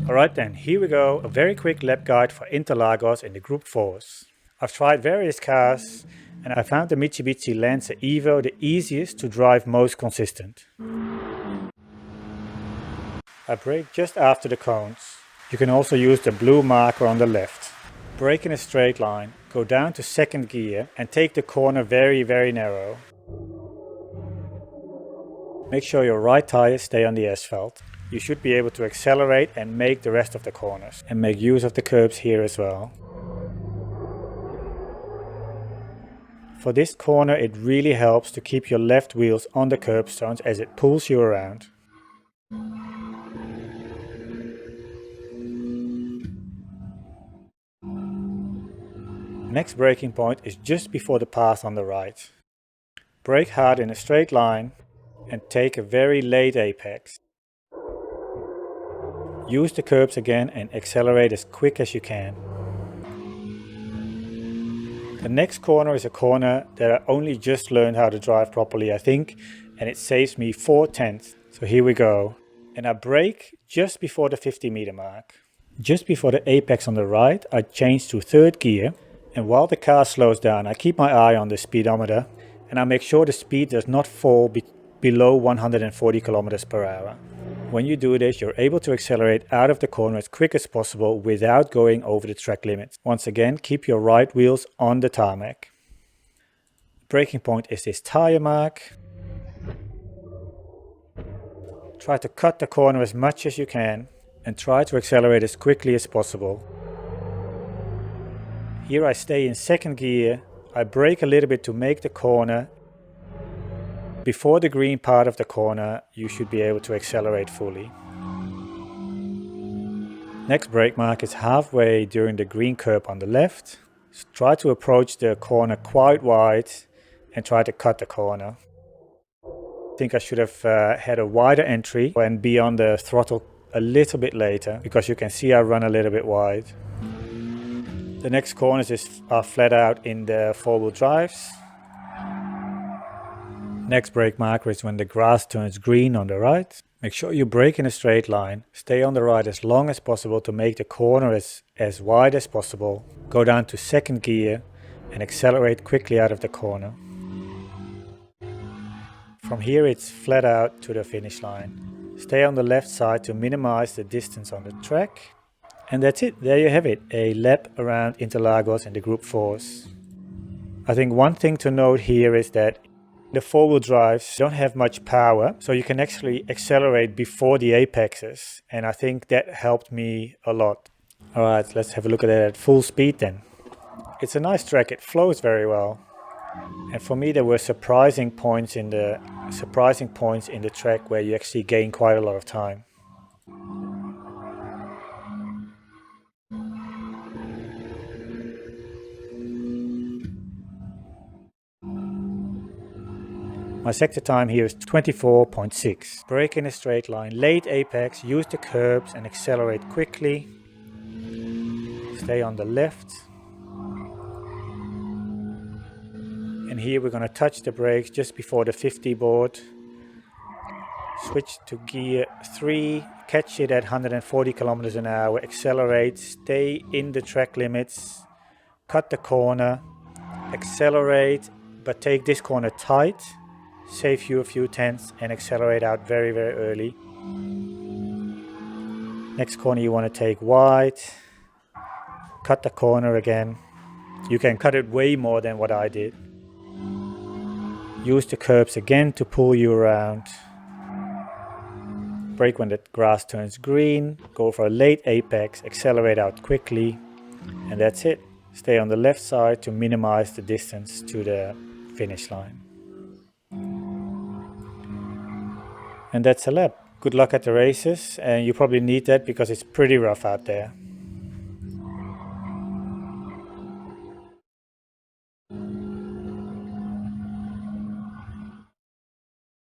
Alright then, here we go, a very quick lap guide for Interlagos in the Gr.4s. I've tried various cars and I found the Mitsubishi Lancer Evo the easiest to drive, most consistent. I brake just after the cones. You can also use the blue marker on the left. Brake in a straight line, go down to second gear and take the corner very narrow. Make sure your right tires stay on the asphalt. You should be able to accelerate and make the rest of the corners and make use of the curbs here as well. For this corner it really helps to keep your left wheels on the curbstones as it pulls you around. Next braking point is just before the pass on the right. Brake hard in a straight line and take a very late apex. Use the curbs again and accelerate as quick as you can. The next corner is a corner that I only just learned how to drive properly, I think, and it saves me 4/10. So here we go. And I brake just before the 50-meter mark. Just before the apex on the right, I change to third gear, and while the car slows down, I keep my eye on the speedometer and I make sure the speed does not fall below 140 kilometers per hour. When you do this, you're able to accelerate out of the corner as quick as possible without going over the track limits. Once again, keep your right wheels on the tarmac. Braking point is this tire mark. Try to cut the corner as much as you can and try to accelerate as quickly as possible. Here I stay in second gear. I brake a little bit to make the corner. Before the green part of the corner, you should be able to accelerate fully. Next brake mark is halfway during the green curb on the left. So try to approach the corner quite wide and try to cut the corner. I think I should have had a wider entry and be on the throttle a little bit later, because you can see I run a little bit wide. The next corners are flat out in the four-wheel drives. Next brake marker is when the grass turns green on the right. Make sure you brake in a straight line. Stay on the right as long as possible to make the corner as wide as possible. Go down to second gear and accelerate quickly out of the corner. From here it's flat out to the finish line. Stay on the left side to minimize the distance on the track. And that's it, there you have it, a lap around Interlagos in the Gr.4s. I think one thing to note here is that the four-wheel drives don't have much power, so you can actually accelerate before the apexes, and I think that helped me a lot. Alright, let's have a look at it at full speed then. It's a nice track, it flows very well. And for me there were surprising points in the track where you actually gain quite a lot of time. My sector time here is 24.6. Brake in a straight line, late apex, use the curbs and accelerate quickly. Stay on the left. And here we're going to touch the brakes just before the 50 board. Switch to gear 3, catch it at 140 kilometers an hour, accelerate, stay in the track limits, cut the corner, accelerate, but take this corner tight. Save you a few tenths and accelerate out very early. Next corner you want to take wide. Cut the corner again. You can cut it way more than what I did. Use the curbs again to pull you around. Brake when the grass turns green. Go for a late apex. Accelerate out quickly. And that's it. Stay on the left side to minimize the distance to the finish line. And that's a lap. Good luck at the races, and you probably need that because it's pretty rough out there.